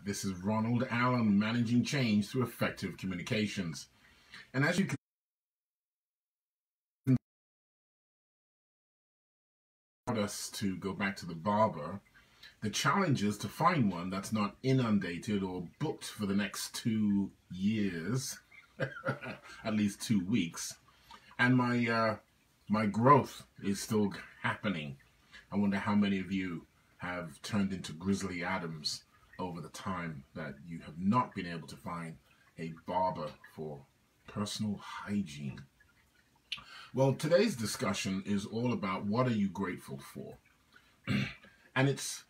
This is Ronald Allen, managing change through effective communications. And as you can us to go back to the barber, the challenge is to find one that's not inundated or booked for the next 2 years, at least 2 weeks. And my growth is still happening. I wonder how many of you have turned into Grizzly Adams over the time that you have not been able to find a barber for personal hygiene. Well, today's discussion is all about what are you grateful for? And it's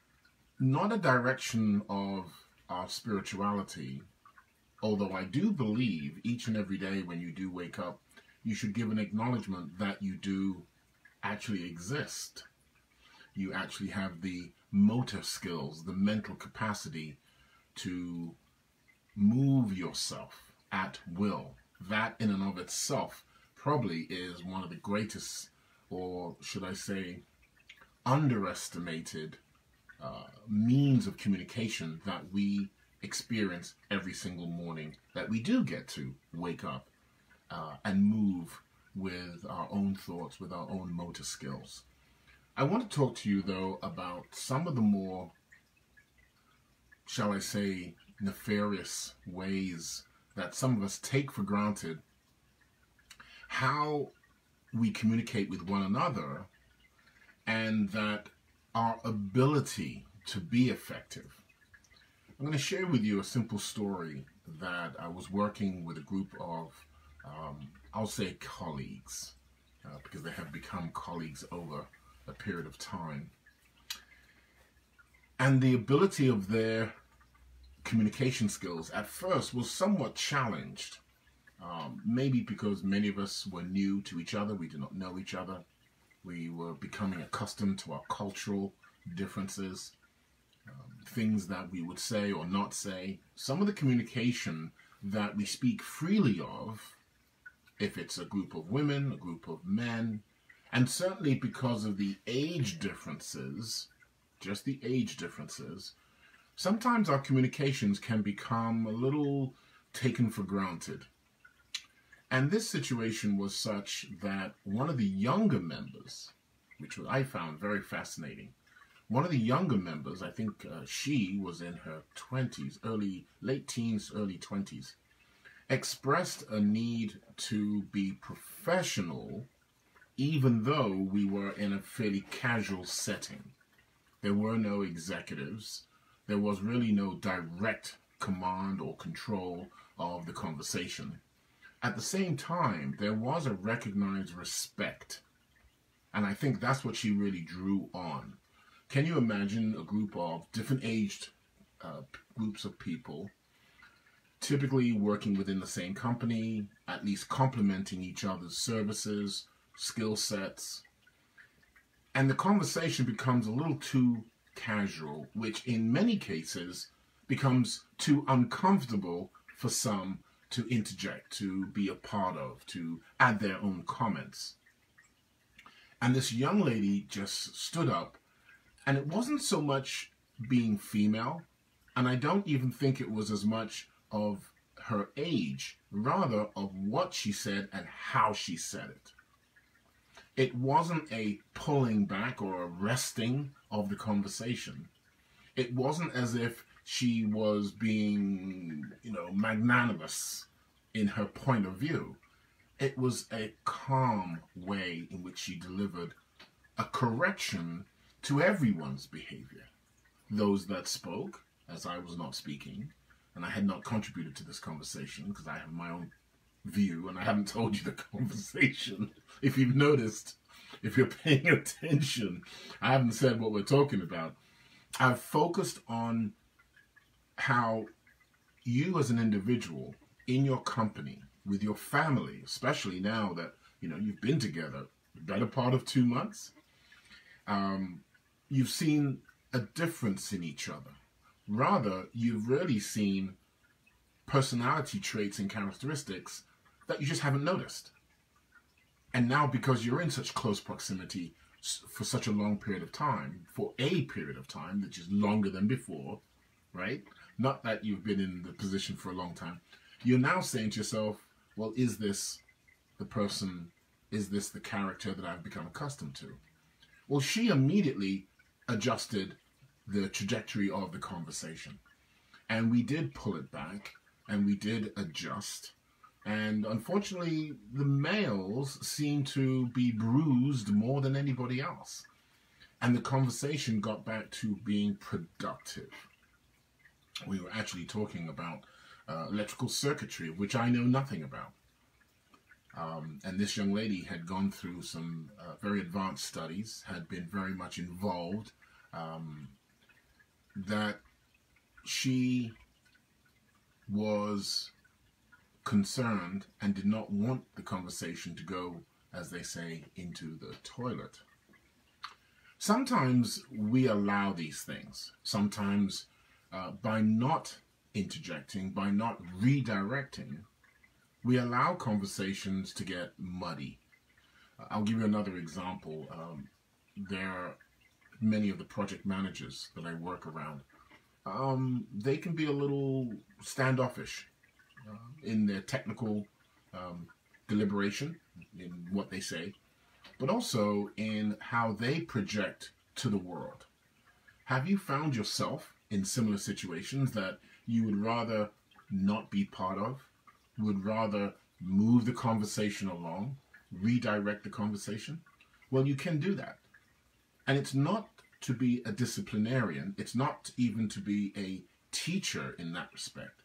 not a direction of our spirituality, although I do believe each and every day when you do wake up, you should give an acknowledgement that you do actually exist. You actually have the motor skills, the mental capacity to move yourself at will. That in and of itself probably is one of the greatest, or should I say, underestimated means of communication that we experience every single morning, that we do get to wake up and move with our own thoughts, with our own motor skills. I want to talk to you, though, about some of the more, shall I say, nefarious ways that some of us take for granted how we communicate with one another, and that our ability to be effective. I'm going to share with you a simple story that I was working with a group of, I'll say colleagues, because they have become colleagues over a period of time. And the ability of their communication skills at first was somewhat challenged. Maybe because many of us were new to each other, we did not know each other. We were becoming accustomed to our cultural differences, things that we would say or not say. Some of the communication that we speak freely of, if it's a group of women, a group of men, and certainly because of the age differences, just the age differences, sometimes our communications can become a little taken for granted. And this situation was such that one of the younger members, which I found very fascinating, one of the younger members, I think she was in her 20s, late teens, early 20s, expressed a need to be professional even though we were in a fairly casual setting. There were no executives. There was really no direct command or control of the conversation. At the same time, there was a recognized respect. And I think that's what she really drew on. Can you imagine a group of different aged groups of people, typically working within the same company, at least complementing each other's services, skill sets, and the conversation becomes a little too casual, which in many cases becomes too uncomfortable for some to interject, to be a part of, to add their own comments. And this young lady just stood up, and it wasn't so much being female, and I don't even think it was as much of her age, rather of what she said and how she said it. It wasn't a pulling back or a resting of the conversation. It wasn't as if she was being, magnanimous in her point of view. It was a calm way in which she delivered a correction to everyone's behavior. Those that spoke, as I was not speaking, and I had not contributed to this conversation because I have my own view and I haven't told you the conversation. If you've noticed, if you're paying attention, I haven't said what we're talking about. I've focused on how you as an individual in your company, with your family, especially now that you've been together the better part of 2 months, you've seen a difference in each other. Rather, you've really seen personality traits and characteristics that you just haven't noticed. And now, because you're in such close proximity for such a long period of time, for a period of time, which is longer than before, right? Not that you've been in the position for a long time. You're now saying to yourself, well, is this the person, is this the character that I've become accustomed to? Well, she immediately adjusted the trajectory of the conversation. And we did pull it back, and we did adjust. And unfortunately, the males seem to be bruised more than anybody else. And the conversation got back to being productive. We were actually talking about electrical circuitry, which I know nothing about. And this young lady had gone through some very advanced studies, had been very much involved, that she was concerned and did not want the conversation to go, as they say, into the toilet. Sometimes we allow these things. Sometimes by not interjecting, by not redirecting, we allow conversations to get muddy. I'll give you another example. There are many of the project managers that I work around. They can be a little standoffish in their technical deliberation, in what they say, but also in how they project to the world. Have you found yourself in similar situations that you would rather not be part of, would rather move the conversation along, redirect the conversation? Well, you can do that. And it's not to be a disciplinarian. It's not even to be a teacher in that respect.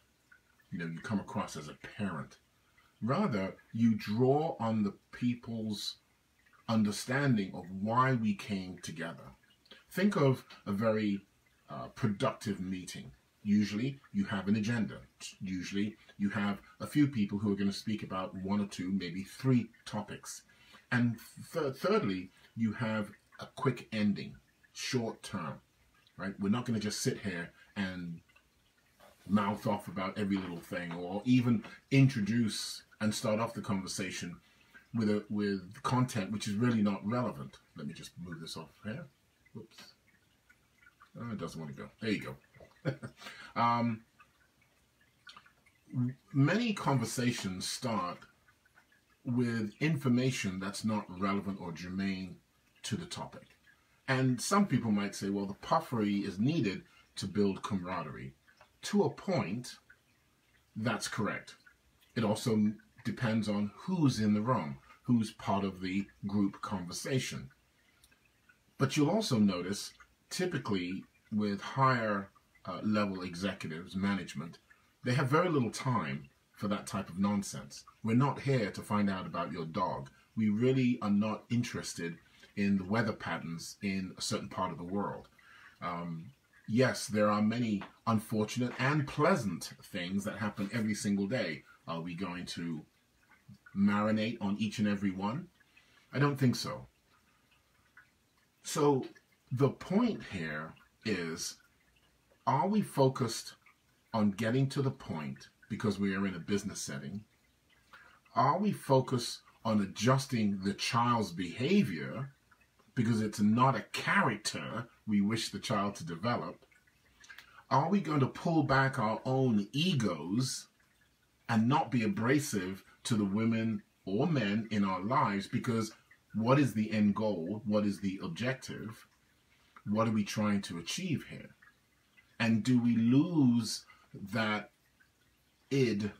You know, you come across as a parent. Rather, you draw on the people's understanding of why we came together. Think of a very productive meeting. Usually you have an agenda. Usually you have a few people who are going to speak about one or two, maybe three topics. And thirdly, you have a quick ending, short term, right? We're not going to just sit here and mouth off about every little thing, or even introduce and start off the conversation with content which is really not relevant. Let me just move this off here. Whoops. Oh, it doesn't want to go. There you go. Many conversations start with information that's not relevant or germane to the topic. And some people might say, well, the puffery is needed to build camaraderie. To a point, that's correct. It also depends on who's in the room, who's part of the group conversation. But you'll also notice, typically with higher level executives, management, they have very little time for that type of nonsense. We're not here to find out about your dog. We really are not interested in the weather patterns in a certain part of the world. Yes, there are many unfortunate and pleasant things that happen every single day. Are we going to marinate on each and every one? I don't think so. So the point here is, are we focused on getting to the point because we are in a business setting? Are we focused on adjusting the child's behavior because it's not a character we wish the child to develop? Are we going to pull back our own egos and not be abrasive to the women or men in our lives? Because what is the end goal? What is the objective? What are we trying to achieve here? And do we lose that id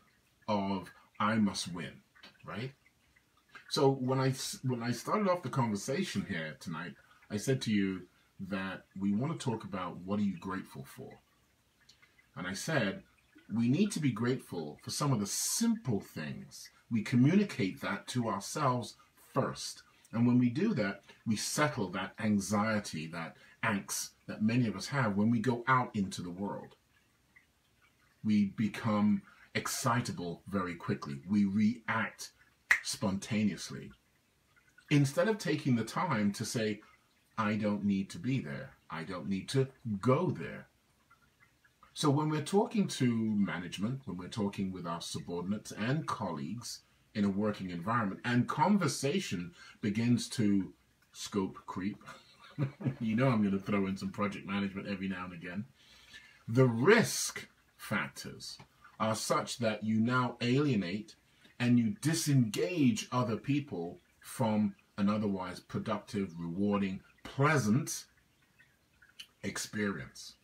of I must win, right? So when I started off the conversation here tonight, I said to you that we want to talk about what are you grateful for? And I said we need to be grateful for some of the simple things. We communicate that to ourselves first. And when we do that, we settle that anxiety, that angst that many of us have when we go out into the world. We become excitable very quickly. We react spontaneously. Instead of taking the time to say, I don't need to be there. I don't need to go there. So when we're talking to management, when we're talking with our subordinates and colleagues in a working environment, and conversation begins to scope creep, you know I'm going to throw in some project management every now and again. The risk factors are such that you now alienate and you disengage other people from an otherwise productive, rewarding, pleasant experience.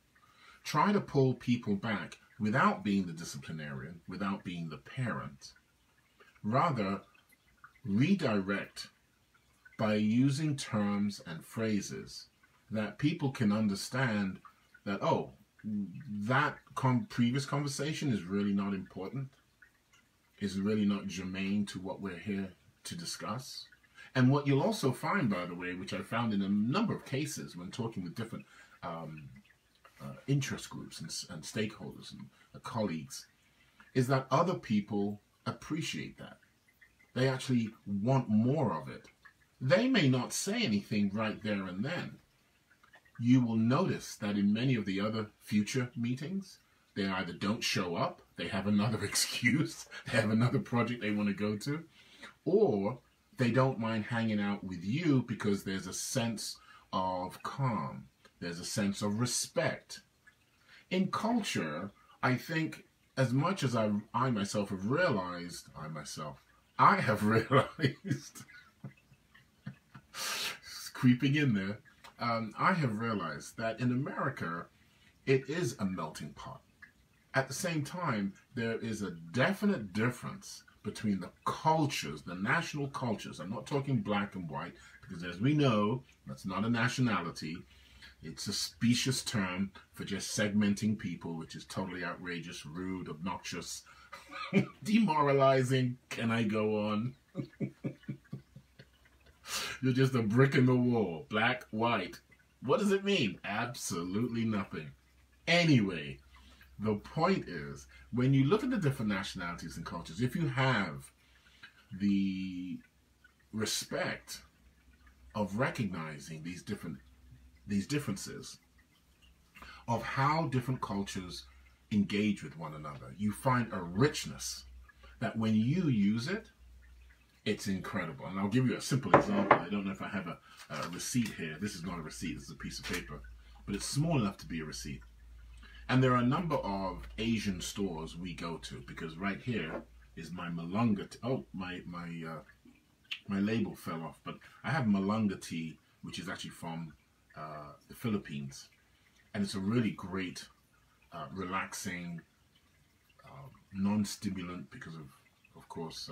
Try to pull people back without being the disciplinarian, without being the parent. Rather, redirect by using terms and phrases that people can understand that, oh, that previous conversation is really not important, is really not germane to what we're here to discuss. And what you'll also find, by the way, which I found in a number of cases when talking with different interest groups and stakeholders and colleagues, is that other people appreciate that. They actually want more of it. They may not say anything right there and then. You will notice that in many of the other future meetings, they either don't show up, they have another excuse, they have another project they want to go to, or they don't mind hanging out with you because there's a sense of calm, there's a sense of respect. In culture, I think as much as I myself have realized, I have realized, creeping in there, I have realized that in America, it is a melting pot. At the same time, there is a definite difference between the cultures, the national cultures. I'm not talking black and white, because as we know, that's not a nationality. It's a specious term for just segmenting people, which is totally outrageous, rude, obnoxious, demoralizing. Can I go on? You're just a brick in the wall, black, white. What does it mean? Absolutely nothing. Anyway, the point is, when you look at the different nationalities and cultures, if you have the respect of recognizing these differences, of how different cultures engage with one another, you find a richness that when you use it, it's incredible. And I'll give you a simple example. I don't know if I have a receipt here. This is not a receipt. This is a piece of paper. But it's small enough to be a receipt. And there are a number of Asian stores we go to, because right here is my Malunga tea. Oh, my label fell off. But I have Malunga tea, which is actually from the Philippines. And it's a really great, relaxing, non-stimulant, because of course,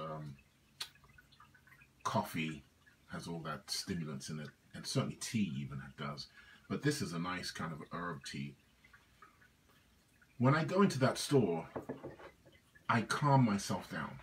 coffee has all that stimulants in it, and certainly tea even does. But this is a nice kind of herb tea. When I go into that store, I calm myself down,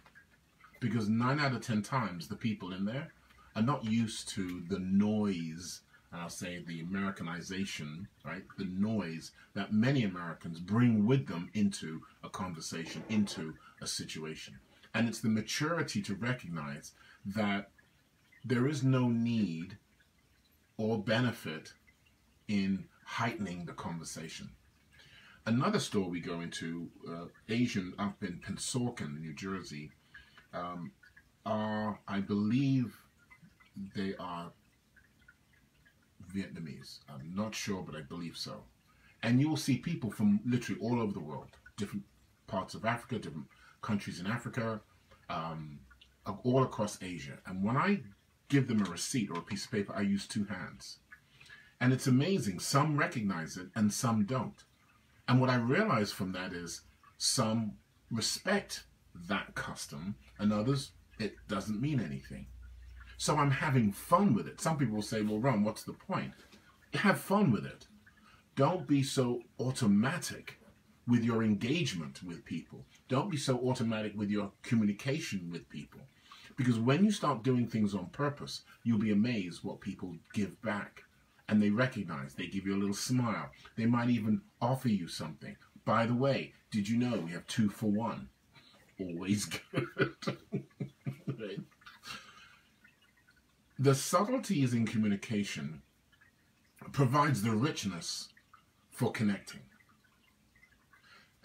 because 9 out of 10 times the people in there are not used to the noise, and I'll say the Americanization, right? The noise that many Americans bring with them into a conversation, into a situation. And it's the maturity to recognize that there is no need or benefit in heightening the conversation. Another store we go into, Asian, up in Pennsauken, New Jersey, I believe they are Vietnamese. I'm not sure, but I believe so. And you will see people from literally all over the world, different parts of Africa, different countries in Africa, all across Asia. And when I give them a receipt or a piece of paper, I use 2 hands. And it's amazing. Some recognize it and some don't. And what I realize from that is some respect that custom and others, it doesn't mean anything. So I'm having fun with it. Some people will say, well, Ron, what's the point? Have fun with it. Don't be so automatic with your engagement with people. Don't be so automatic with your communication with people. Because when you start doing things on purpose, you'll be amazed what people give back. And they recognize, they give you a little smile. They might even offer you something. By the way, did you know we have 2 for 1? Always good. Right? The subtleties in communication provides the richness for connecting.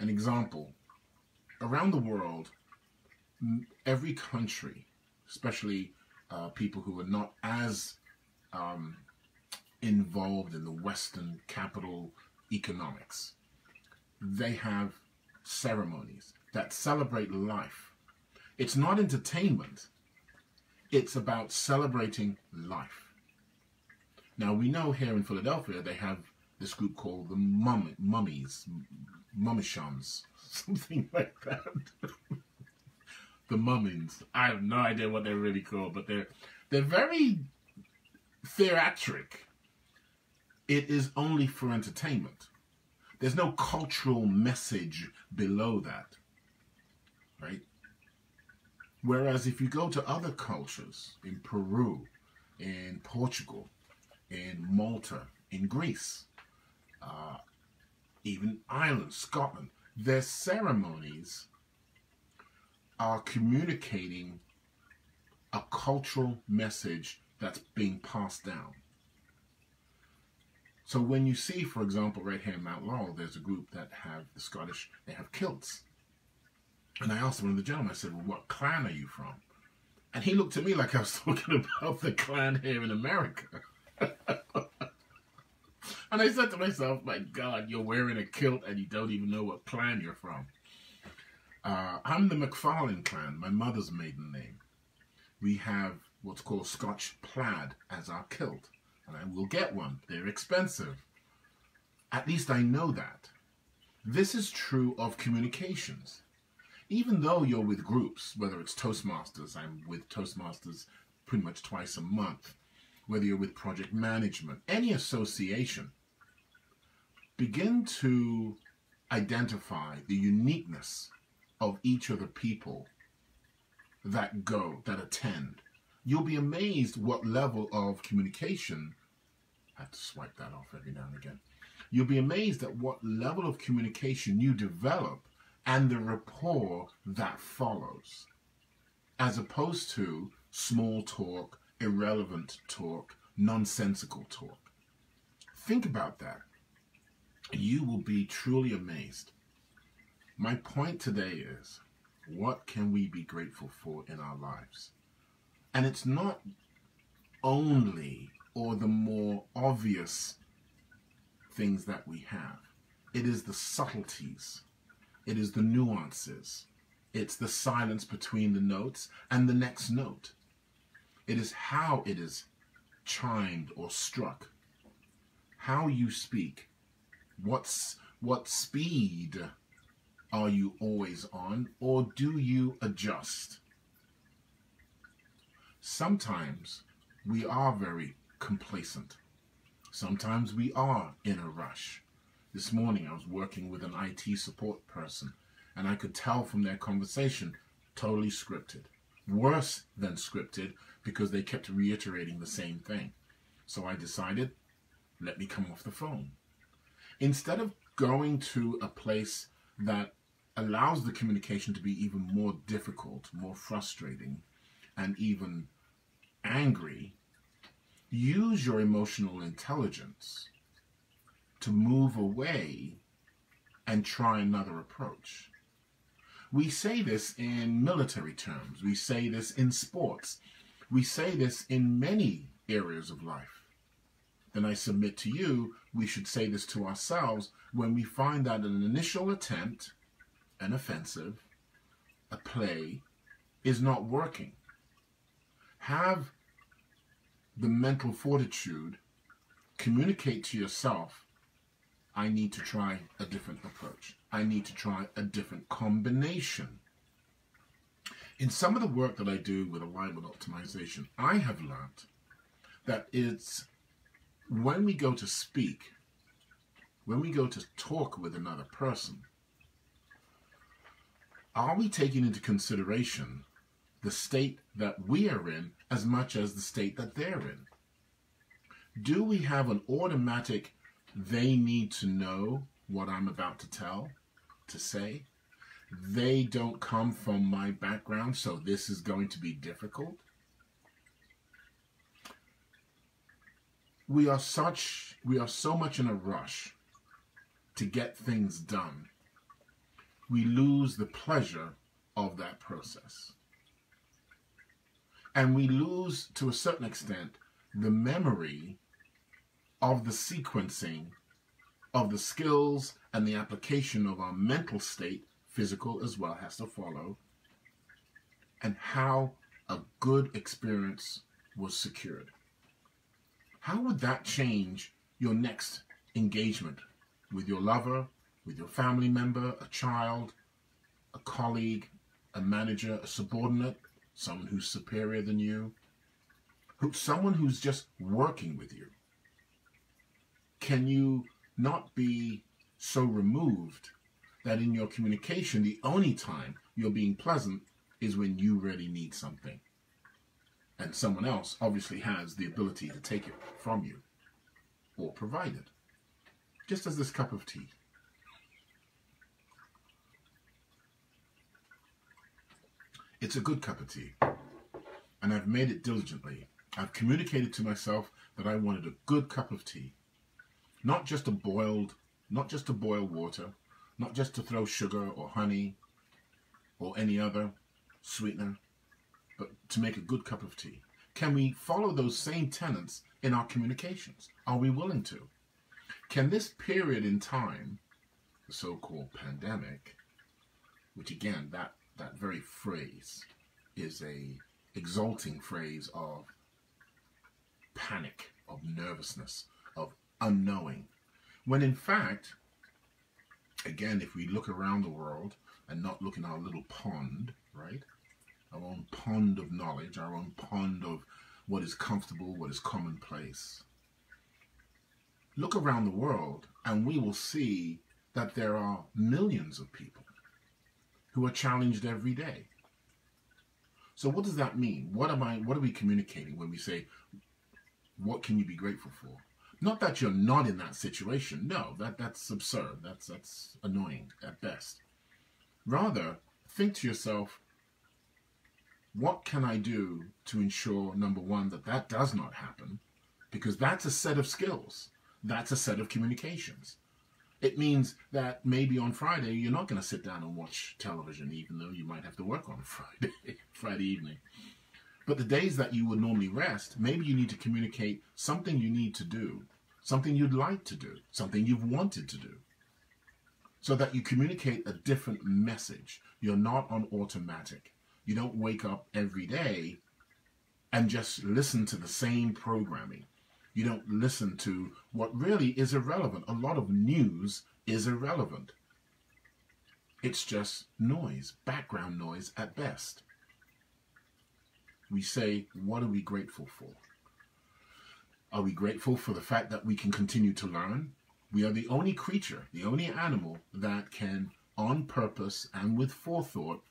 An example, around the world, every country, especially people who are not as involved in the Western capital economics, they have ceremonies that celebrate life. It's not entertainment. It's about celebrating life. Now, we know here in Philadelphia, they have this group called the Mummies, Mummishans, something like that. The Mummins. I have no idea what they're really called, but they're very theatric. It is only for entertainment. There's no cultural message below that, right? Whereas if you go to other cultures, in Peru, in Portugal, in Malta, in Greece, even Ireland, Scotland, their ceremonies are communicating a cultural message that's being passed down. So when you see, for example, right here in Mount Laurel, there's a group that have the Scottish, they have kilts. And I asked one of the gentlemen, I said, well, what clan are you from? And he looked at me like I was talking about the clan here in America. And I said to myself, my God, you're wearing a kilt and you don't even know what clan you're from. I'm the McFarlane clan, my mother's maiden name. We have what's called Scotch plaid as our kilt. And I will get one. They're expensive. At least I know that. This is true of communications. Even though you're with groups, whether it's Toastmasters, I'm with Toastmasters pretty much twice a month, whether you're with project management, any association, begin to identify the uniqueness of each of the people that go, that attend. You'll be amazed what level of communication, I have to swipe that off every now and again. You'll be amazed at what level of communication you develop and the rapport that follows, as opposed to small talk, irrelevant talk, nonsensical talk. Think about that. You will be truly amazed. My point today is, what can we be grateful for in our lives? And it's not only or the more obvious things that we have. It is the subtleties. It is the nuances. It's the silence between the notes and the next note. It is how it is chimed or struck. How you speak. What speed are you always on, or do you adjust? Sometimes we are very complacent. Sometimes we are in a rush. This morning I was working with an IT support person, and I could tell from their conversation, totally scripted. Worse than scripted, because they kept reiterating the same thing. So I decided, let me come off the phone. Instead of going to a place that allows the communication to be even more difficult, more frustrating, and even angry, use your emotional intelligence to move away and try another approach. We say this in military terms. We say this in sports. We say this in many areas of life. Then I submit to you, we should say this to ourselves when we find that an initial attempt, an offensive, a play, is not working. Have the mental fortitude, communicate to yourself, I need to try a different approach. I need to try a different combination. In some of the work that I do with alignment optimization, I have learned that it's when we go to speak, when we go to talk with another person, are we taking into consideration the state that we are in as much as the state that they're in? Do we have an automatic, they need to know what I'm about to say? They don't come from my background, so this is going to be difficult. We are so much in a rush to get things done. We lose the pleasure of that process. And we lose, to a certain extent, the memory of the sequencing of the skills and the application of our mental state, physical as well, has to follow, and how a good experience was secured. How would that change your next engagement with your lover, with your family member, a child, a colleague, a manager, a subordinate, someone who's superior than you, someone who's just working with you? Can you not be so removed that in your communication, the only time you're being pleasant is when you really need something, and someone else obviously has the ability to take it from you or provide it? Just as this cup of tea. It's a good cup of tea, and I've made it diligently. I've communicated to myself that I wanted a good cup of tea, not just to boil water, not just to throw sugar or honey or any other sweetener, but to make a good cup of tea. Can we follow those same tenets in our communications? Are we willing to? Can this period in time, the so-called pandemic, which again, that very phrase is a exalting phrase of panic, of nervousness, of unknowing, when in fact, again, if we look around the world and not look in our little pond, right? Our own pond of knowledge, our own pond of what is comfortable, what is commonplace. Look around the world and we will see that there are millions of people who are challenged every day. So what does that mean? What are we communicating when we say, what can you be grateful for? Not that you're not in that situation. No, that's absurd. That's annoying at best. Rather, think to yourself, what can I do to ensure, number one, that does not happen? Because that's a set of skills. That's a set of communications. It means that maybe on Friday, you're not going to sit down and watch television, even though you might have to work on Friday evening. But the days that you would normally rest, maybe you need to communicate something you need to do, something you'd like to do, something you've wanted to do, so that you communicate a different message. You're not on automatic. You don't wake up every day and just listen to the same programming. You don't listen to what really is irrelevant. A lot of news is irrelevant. It's just noise, background noise at best. We say, what are we grateful for? Are we grateful for the fact that we can continue to learn? We are the only creature, the only animal that can, on purpose and with forethought,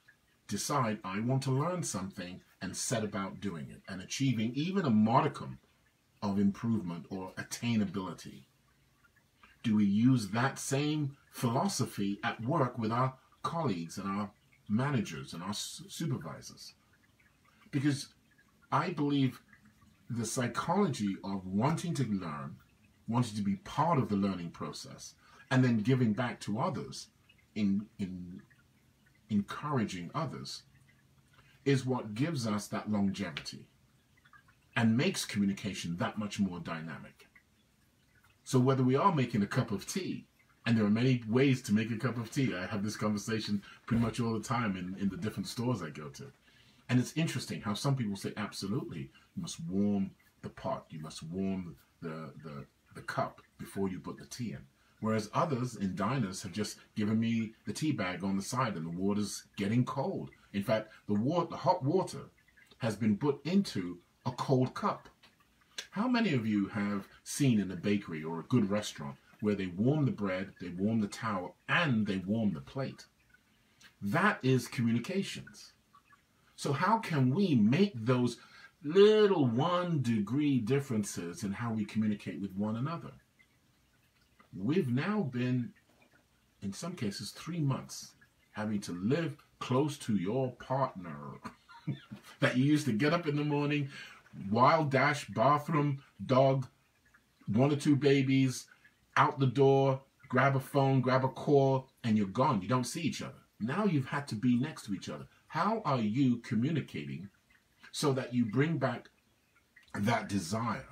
decide, I want to learn something, and set about doing it and achieving even a modicum of improvement or attainability. Do we use that same philosophy at work with our colleagues and our managers and our supervisors? Because I believe the psychology of wanting to learn, wanting to be part of the learning process, and then giving back to others in encouraging others is what gives us that longevity and makes communication that much more dynamic. So whether we are making a cup of tea, and there are many ways to make a cup of tea. I have this conversation pretty much all the time in the different stores I go to. And it's interesting how some people say, absolutely, you must warm the pot, you must warm the cup before you put the tea in. Whereas others in diners have just given me the tea bag on the side and the water's getting cold. In fact, the hot water has been put into a cold cup. How many of you have seen in a bakery or a good restaurant where they warm the bread, they warm the towel, and they warm the plate? That is communications. So how can we make those little 1-degree differences in how we communicate with one another? We've now been, in some cases, 3 months having to live close to your partner that you used to get up in the morning, wild dash, bathroom, dog, 1 or 2 babies, out the door, grab a phone, grab a call, and you're gone. You don't see each other. Now you've had to be next to each other. How are you communicating so that you bring back that desire?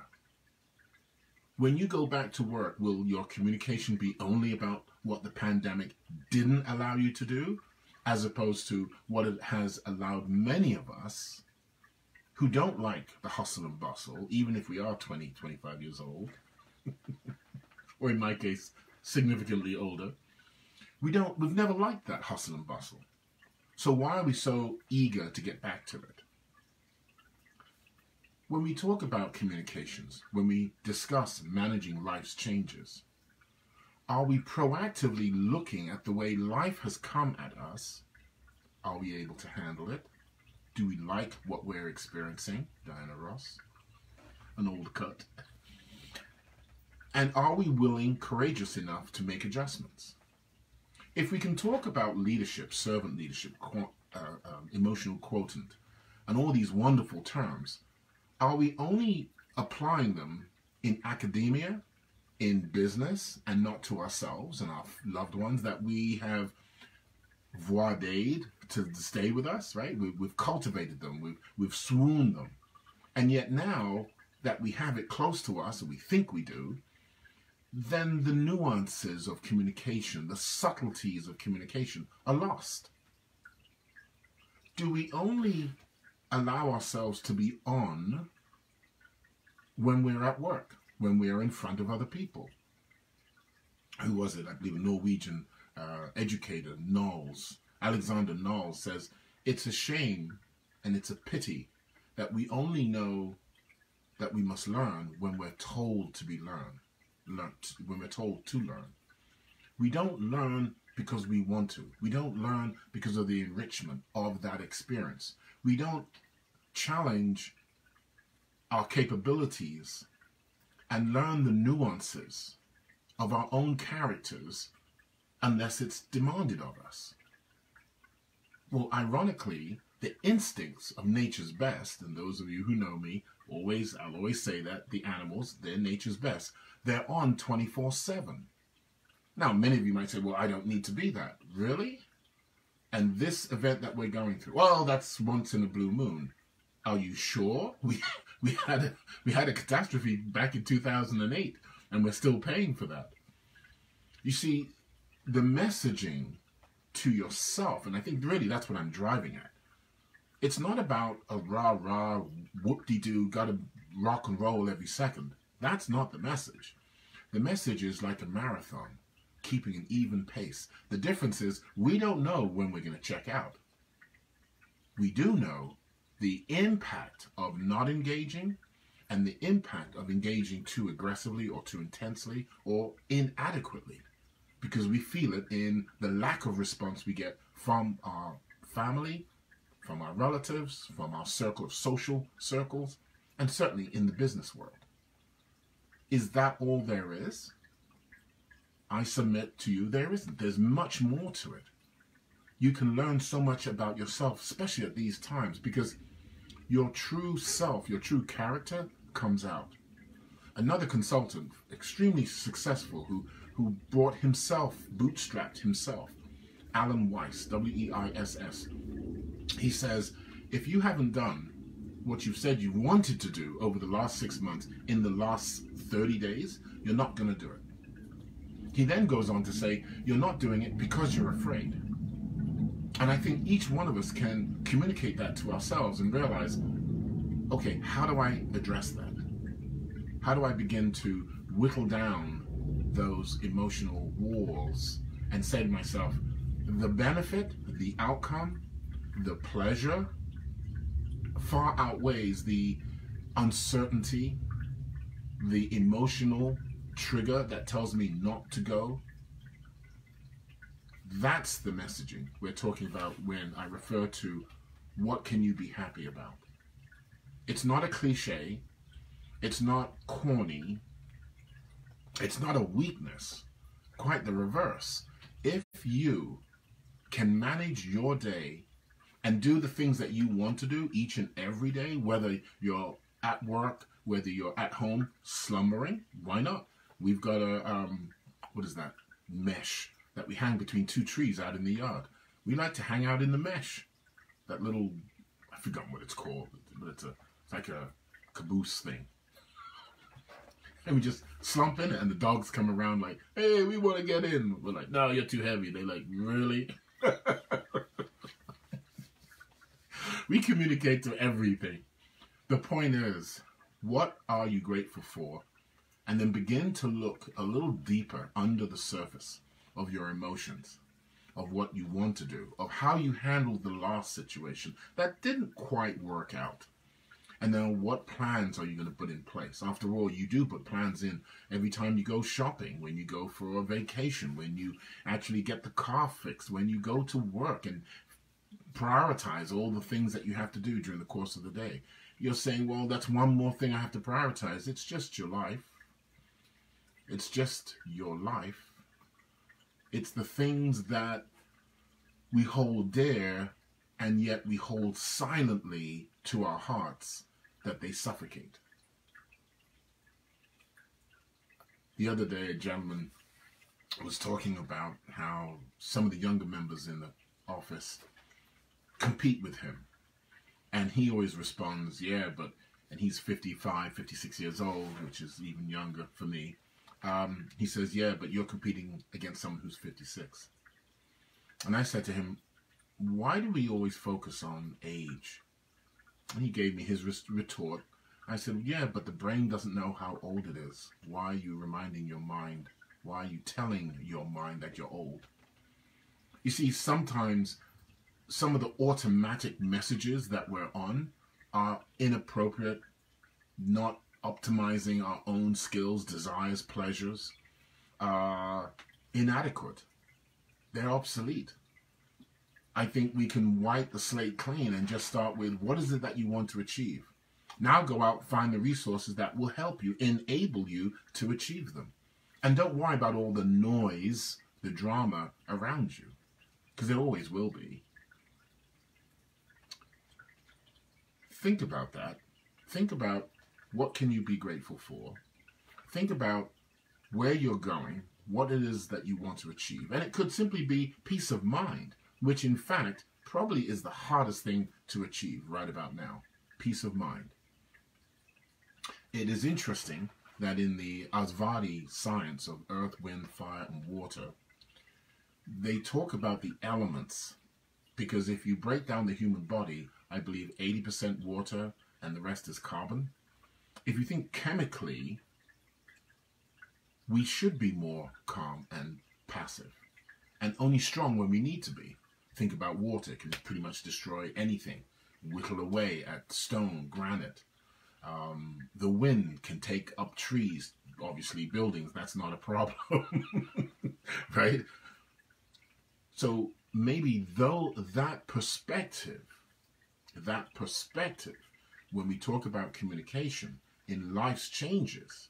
When you go back to work, will your communication be only about what the pandemic didn't allow you to do, as opposed to what it has allowed many of us who don't like the hustle and bustle, even if we are 20, 25 years old, or in my case, significantly older. We've never liked that hustle and bustle. So why are we so eager to get back to it? When we talk about communications, when we discuss managing life's changes, are we proactively looking at the way life has come at us? Are we able to handle it? Do we like what we're experiencing? Diana Ross, an old cut. And are we willing, courageous enough to make adjustments? If we can talk about leadership, servant leadership, emotional quotient, and all these wonderful terms, are we only applying them in academia, in business, and not to ourselves and our loved ones that we have voided to stay with us, right? We've cultivated them, we've swooned them. And yet now that we have it close to us, and we think we do, then the nuances of communication, the subtleties of communication are lost. Do we only allow ourselves to be on when we're at work, when we are in front of other people? Who was it? I believe a Norwegian educator, Knowles, Alexander Knowles, says, it's a shame and it's a pity that we only know that we must learn when we're told to be learned, when we're told to learn. We don't learn because we want to. We don't learn because of the enrichment of that experience. We don't challenge our capabilities and learn the nuances of our own characters unless it's demanded of us. Well, ironically, the instincts of nature's best, and those of you who know me, I'll always say that the animals, they're nature's best. They're on 24/7. Now, many of you might say, well, I don't need to be that. Really? And this event that we're going through, well, that's once in a blue moon. Are you sure? We had a catastrophe back in 2008, and we're still paying for that. You see, the messaging to yourself, and I think really that's what I'm driving at. It's not about a rah-rah, whoop-de-doo, gotta rock and roll every second. That's not the message. The message is like a marathon, keeping an even pace. The difference is we don't know when we're going to check out. We do know the impact of not engaging and the impact of engaging too aggressively or too intensely or inadequately, because we feel it in the lack of response we get from our family, from our relatives, from our circle of social circles, and certainly in the business world. Is that all there is? I submit to you there isn't. There's much more to it. You can learn so much about yourself, especially at these times, because your true self, your true character comes out. Another consultant, extremely successful, who brought himself, bootstrapped himself, Alan Weiss, W-E-I-S-S, he says, if you haven't done what you've said you wanted to do over the last 6 months in the last 30 days, you're not going to do it. He then goes on to say, you're not doing it because you're afraid. And I think each one of us can communicate that to ourselves and realize, okay, how do I address that? How do I begin to whittle down those emotional walls and say to myself, the benefit, the outcome, the pleasure far outweighs the uncertainty, the emotional trigger that tells me not to go. That's the messaging we're talking about when I refer to what can you be happy about. It's not a cliche. It's not corny. It's not a weakness. Quite the reverse. If you can manage your day and do the things that you want to do each and every day, whether you're at work, whether you're at home slumbering, why not? We've got a, what is that, mesh that we hang between two trees out in the yard. We like to hang out in the mesh. That little, I forgot what it's called, but it's like a caboose thing. And we just slump in it, and the dogs come around like, hey, we want to get in. We're like, no, you're too heavy. They're like, really? We communicate to everything. The point is, what are you grateful for? And then begin to look a little deeper under the surface of your emotions, of what you want to do, of how you handled the last situation that didn't quite work out. And then what plans are you going to put in place? After all, you do put plans in every time you go shopping, when you go for a vacation, when you actually get the car fixed, when you go to work, and prioritize all the things that you have to do during the course of the day. You're saying, well, that's one more thing I have to prioritize. It's just your life. It's just your life. It's the things that we hold dear, and yet we hold silently to our hearts, that they suffocate. The other day, a gentleman was talking about how some of the younger members in the office compete with him. And he always responds, yeah, but, and he's 55, 56 years old, which is even younger for me. He says, yeah, but you're competing against someone who's 56. And I said to him, why do we always focus on age? And he gave me his retort. I said, yeah, but the brain doesn't know how old it is. Why are you reminding your mind? Why are you telling your mind that you're old? You see, sometimes some of the automatic messages that we're on are inappropriate, not optimizing our own skills, desires, pleasures, inadequate. They're obsolete. I think we can wipe the slate clean and just start with, what is it that you want to achieve? Now go out, find the resources that will help you, enable you to achieve them. And don't worry about all the noise, the drama around you, because there always will be. Think about that. Think about, what can you be grateful for? Think about where you're going, what it is that you want to achieve. And it could simply be peace of mind, which in fact probably is the hardest thing to achieve right about now. Peace of mind. It is interesting that in the Asvadi science of earth, wind, fire, and water, they talk about the elements, because if you break down the human body, I believe 80% water and the rest is carbon. If you think chemically, we should be more calm and passive, and only strong when we need to be. Think about water. It can pretty much destroy anything, whittle away at stone, granite. The wind can take up trees, obviously buildings, that's not a problem, right? So maybe though that perspective, when we talk about communication in life's changes,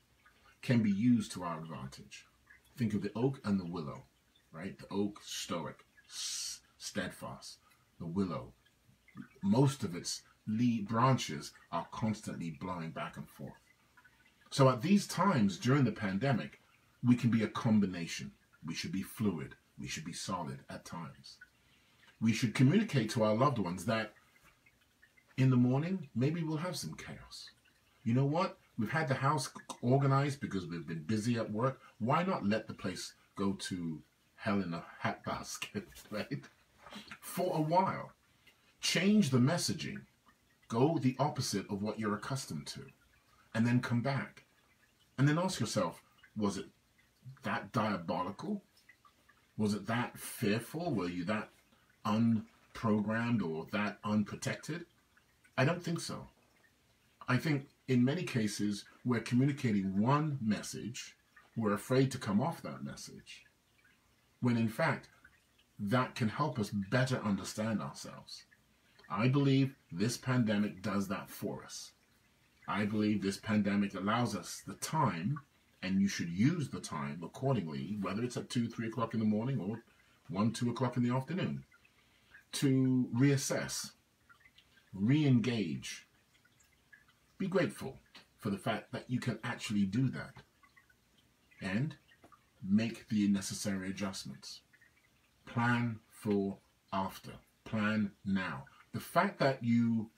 can be used to our advantage. Think of the oak and the willow, right? The oak, stoic, steadfast. The willow, most of its lead branches are constantly blowing back and forth. So at these times during the pandemic, we can be a combination. We should be fluid. We should be solid at times. We should communicate to our loved ones that in the morning, maybe we'll have some chaos. You know what? We've had the house organized because we've been busy at work. Why not let the place go to hell in a hat basket, right? For a while. Change the messaging. Go the opposite of what you're accustomed to. And then come back. And then ask yourself, was it that diabolical? Was it that fearful? Were you that unprogrammed or that unprotected? I don't think so. I think in many cases, we're communicating one message. We're afraid to come off that message. When in fact, that can help us better understand ourselves. I believe this pandemic does that for us. I believe this pandemic allows us the time, and you should use the time accordingly, whether it's at 2, 3 o'clock in the morning or 1, 2 o'clock in the afternoon, to reassess, re-engage. Be grateful for the fact that you can actually do that and make the necessary adjustments. Plan for after. Plan now. The fact that you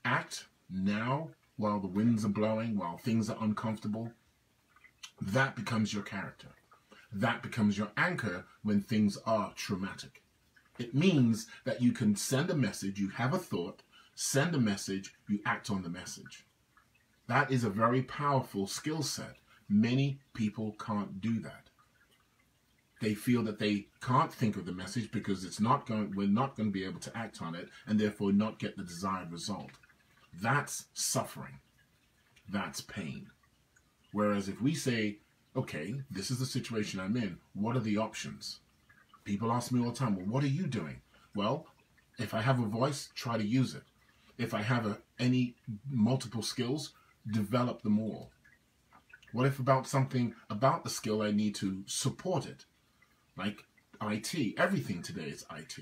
act now while the winds are blowing, while things are uncomfortable, That becomes your character. That becomes your anchor when things are traumatic. It means that you can send a message, you have a thought, send a message, you act on the message. That is a very powerful skill set. Many people can't do that. They feel that they can't think of the message because we're not going to be able to act on it and therefore not get the desired result. That's suffering. That's pain. Whereas if we say, okay, this is the situation I'm in, what are the options? People ask me all the time, well, what are you doing? Well, if I have a voice, try to use it. If I have any multiple skills, develop them all. What if about something about the skill I need to support it? Like IT, everything today is IT.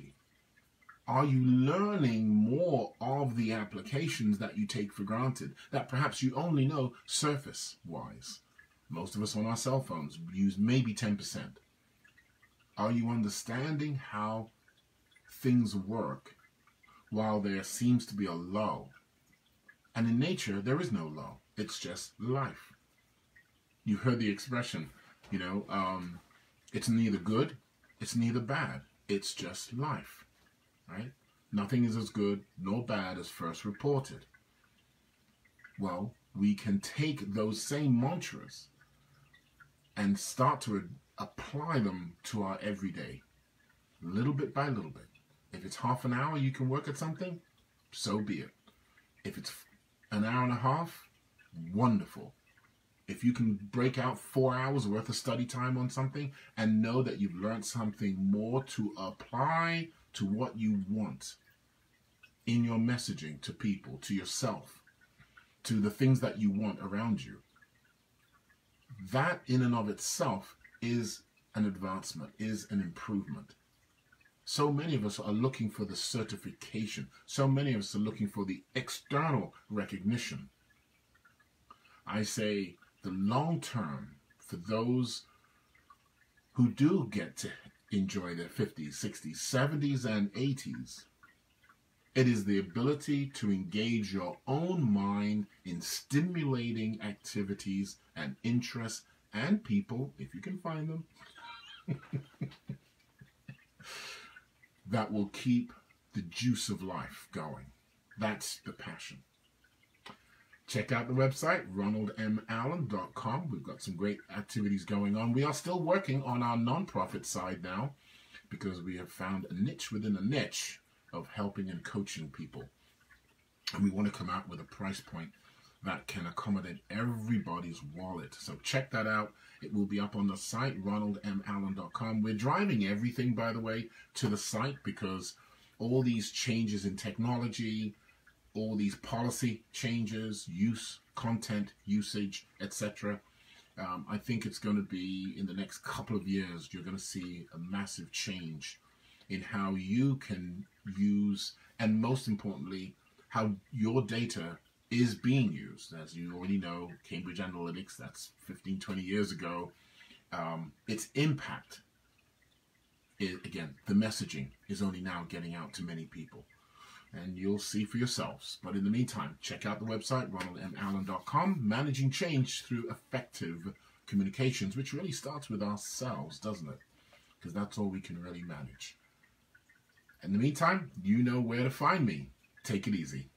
Are you learning more of the applications that you take for granted that perhaps you only know surface-wise? Most of us on our cell phones use maybe 10%. Are you understanding how things work while there seems to be a lull? And in nature, there is no lull. It's just life. You've heard the expression, it's neither good, it's neither bad. It's just life, right? Nothing is as good nor bad as first reported. Well, we can take those same mantras and start to apply them to our everyday, little bit by little bit. If it's half an hour you can work at something, so be it. If it's an hour and a half, wonderful. If you can break out 4 hours worth of study time on something and know that you've learned something more to apply to what you want in your messaging to people, to yourself, to the things that you want around you, that in and of itself is an advancement, is an improvement. So many of us are looking for the certification. So many of us are looking for the external recognition. I say the long term, for those who do get to enjoy their 50s, 60s, 70s, and 80s, it is the ability to engage your own mind in stimulating activities and interests and people, if you can find them, that will keep the juice of life going. That's the passion. Check out the website, ronaldmallen.com. We've got some great activities going on. We are still working on our nonprofit side now because we have found a niche within a niche of helping and coaching people. And we want to come out with a price point that can accommodate everybody's wallet. So check that out. It will be up on the site, ronaldmallen.com. We're driving everything, by the way, to the site because all these changes in technology, all these policy changes, use, content, usage, etc. I think it's going to be, in the next couple of years, you're going to see a massive change in how you can use, and most importantly, how your data is being used. As you already know, Cambridge Analytics, that's 15, 20 years ago. Its impact, again, the messaging is only now getting out to many people. And you'll see for yourselves. But in the meantime, check out the website, ronaldmallen.com, managing change through effective communications, which really starts with ourselves, doesn't it? Because that's all we can really manage. In the meantime, you know where to find me. Take it easy.